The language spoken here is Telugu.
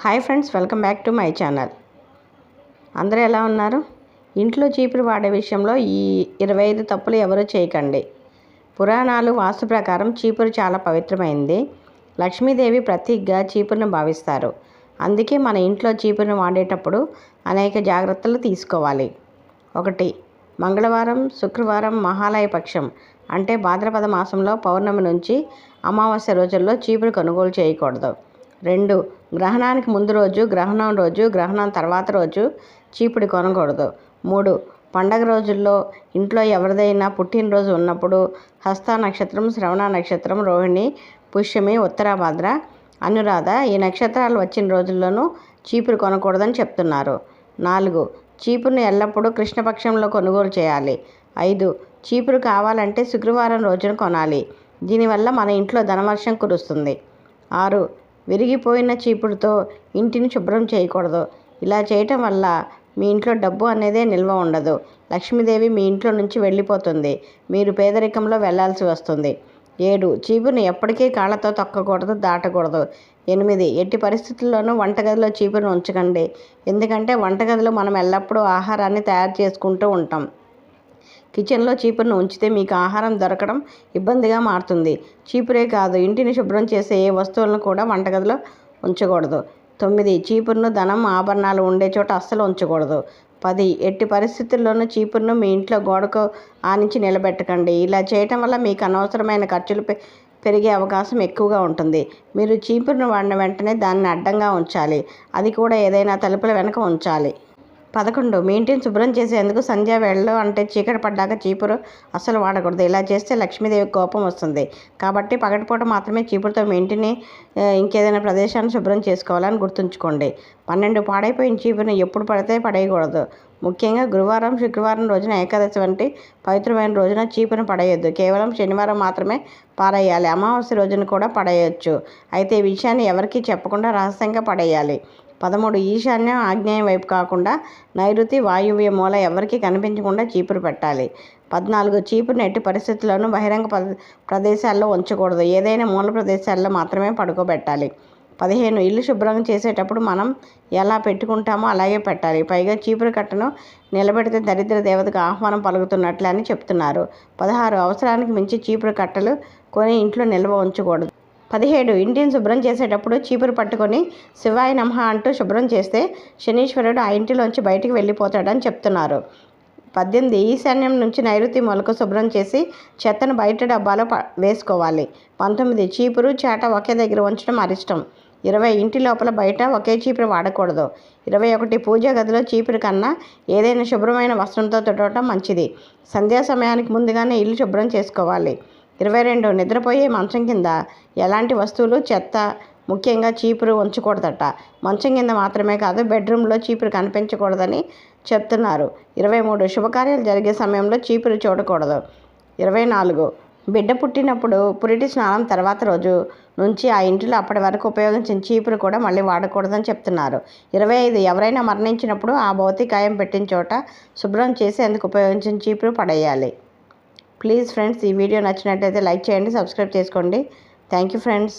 Hi friends, welcome back to my channel. అందరూ ఎలా ఉన్నారు? ఇంట్లో చీపురు వాడే విషయంలో ఈ 25 తప్పులు ఎవరూ చేయకండి. పురాణాలు వాస్తు ప్రకారం చీపురు చాలా పవిత్రమైంది. లక్ష్మీదేవి ప్రతీకగా చీపురును భావిస్తారు. అందుకే మన ఇంట్లో చీపురును వాడేటప్పుడు అనేక జాగ్రత్తలు తీసుకోవాలి. 1. మంగళవారం, శుక్రవారం, మహాలయ పక్షం అంటే భాద్రపద మాసంలో పౌర్ణమి నుంచి అమావాస్య రోజుల్లో చీపురు కొనుగోలు చేయకూడదు. 2. గ్రహణానికి ముందు రోజు, గ్రహణం రోజు, గ్రహణం తర్వాత రోజు చీపురు కొనకూడదు. 3. పండగ రోజుల్లో ఇంట్లో ఎవరిదైనా పుట్టినరోజు ఉన్నప్పుడు హస్త నక్షత్రం, శ్రవణ నక్షత్రం, రోహిణి, పుష్యమి, ఉత్తరాభాద్ర, అనురాధ ఈ నక్షత్రాలు వచ్చిన రోజుల్లోనూ చీపురు కొనకూడదని చెప్తున్నారు. 4. చీపురును ఎల్లప్పుడూ కృష్ణపక్షంలో కొనుగోలు చేయాలి. 5. చీపురు కావాలంటే శుక్రవారం రోజున కొనాలి. దీనివల్ల మన ఇంట్లో ధనవర్షం కురుస్తుంది. 6. విరిగిపోయిన చీపురుతో ఇంటిని శుభ్రం చేయకూడదు. ఇలా చేయటం వల్ల మీ ఇంట్లో డబ్బు అనేదే నిల్వ ఉండదు. లక్ష్మీదేవి మీ ఇంట్లో నుంచి వెళ్ళిపోతుంది. మీరు పేదరికంలో వెళ్లాల్సి వస్తుంది. 7. చీపురుని ఎప్పటికీ కాళ్ళతో తొక్కకూడదు, దాటకూడదు. 8. ఎట్టి పరిస్థితుల్లోనూ వంటగదిలో చీపురును ఉంచకండి. ఎందుకంటే వంటగదిలో మనం ఎల్లప్పుడూ ఆహారాన్ని తయారు చేసుకుంటూ ఉంటాం. కిచెన్లో చీపురును ఉంచితే మీకు ఆహారం దొరకడం ఇబ్బందిగా మారుతుంది. చీపురే కాదు, ఇంటిని శుభ్రం చేసే ఏ వస్తువులను కూడా వంటగదిలో ఉంచకూడదు. 9. చీపురును ధనం, ఆభరణాలు ఉండే చోట అస్సలు ఉంచకూడదు. 10. ఎట్టి పరిస్థితుల్లోనూ చీపురును మీ ఇంట్లో గోడకు ఆనించి నిలబెట్టకండి. ఇలా చేయటం వల్ల మీకు అనవసరమైన ఖర్చులు పెరిగే అవకాశం ఎక్కువగా ఉంటుంది. మీరు చీపురును వాడిన వెంటనే దాన్ని అడ్డంగా ఉంచాలి. అది కూడా ఏదైనా తలుపుల వెనుక ఉంచాలి. 11. మీ ఇంటిని శుభ్రం చేసేందుకు సంధ్యా వేళలో అంటే చీకటి పడ్డాక చీపురు అస్సలు వాడకూడదు. ఇలా చేస్తే లక్ష్మీదేవికి కోపం వస్తుంది. కాబట్టి పగటిపూట మాత్రమే చీపురుతో మీ ఇంటిని ఇంకేదైనా ప్రదేశాన్ని శుభ్రం చేసుకోవాలని గుర్తుంచుకోండి. 12. పాడైపోయిన చీపురుని ఎప్పుడు పడితే పడేయకూడదు. ముఖ్యంగా గురువారం, శుక్రవారం రోజున, ఏకాదశి వంటి పవిత్రమైన రోజున చీపురును పడేయొద్దు. కేవలం శనివారం మాత్రమే పారేయాలి. అమావాస్య రోజున కూడా పడేయొచ్చు. అయితే ఈ విషయాన్ని ఎవరికీ చెప్పకుండా రహస్యంగా పడేయాలి. 13. ఈశాన్యం, ఆగ్నేయం వైపు కాకుండా నైరుతి, వాయువ్య మూల ఎవరికీ కనిపించకుండా చీపురు పెట్టాలి. 14. చీపురును ఎట్టి పరిస్థితుల్లోనూ బహిరంగ ప్రదేశాల్లో ఉంచకూడదు. ఏదైనా మూల ప్రదేశాల్లో మాత్రమే పడుకోబెట్టాలి. 15. ఇల్లు శుభ్రం చేసేటప్పుడు మనం ఎలా పెట్టుకుంటామో అలాగే పెట్టాలి. పైగా చీపురు కట్టను నిలబెడితే దరిద్ర దేవతకు ఆహ్వానం పలుకుతున్నట్లే అని చెప్తున్నారు. 16. అవసరానికి మించి చీపురు కట్టలు కొని ఇంట్లో నిల్వ ఉంచకూడదు. 17. ఇంటిని శుభ్రం చేసేటప్పుడు చీపురు పట్టుకొని శివాయ నమః అంటూ శుభ్రం చేస్తే శనీశ్వరుడు ఆ ఇంటిలోంచి బయటికి వెళ్ళిపోతాడని చెప్తున్నారు. 18. ఈశాన్యం నుంచి నైరుతి మూలకు శుభ్రం చేసి చెత్తను బయట డబ్బాలో వేసుకోవాలి. 19. చీపురు, చాట ఒకే దగ్గర ఉంచడం అరిష్టం. 20. ఇంటి లోపల బయట ఒకే చీపురు వాడకూడదు. 21. పూజా గదిలో చీపురు కన్నా ఏదైనా శుభ్రమైన వస్త్రంతో తుడవటం మంచిది. సంధ్యా సమయానికి ముందుగానే ఇల్లు శుభ్రం చేసుకోవాలి. 22. నిద్రపోయే మంచం కింద ఎలాంటి వస్తువులు, చెత్త, ముఖ్యంగా చీపురు ఉంచకూడదట. మంచం కింద మాత్రమే కాదు, బెడ్రూమ్లో చీపురు కనిపించకూడదని చెప్తున్నారు. 23. శుభకార్యాలు జరిగే సమయంలో చీపురు చూడకూడదు. 24. బిడ్డ పుట్టినప్పుడు పురిటి స్నానం తర్వాత రోజు నుంచి ఆ ఇంటిలో అప్పటి వరకు ఉపయోగించిన చీపురు కూడా మళ్ళీ వాడకూడదని చెప్తున్నారు. 25. ఎవరైనా మరణించినప్పుడు ఆ భౌతికాయం పెట్టిన చోట శుభ్రం చేసి అందుకు ఉపయోగించిన చీపురు పడేయాలి. ప్లీజ్ ఫ్రెండ్స్, ఈ వీడియో నచ్చినట్లయితే లైక్ చేయండి, సబ్స్క్రైబ్ చేసుకోండి. Thank you friends.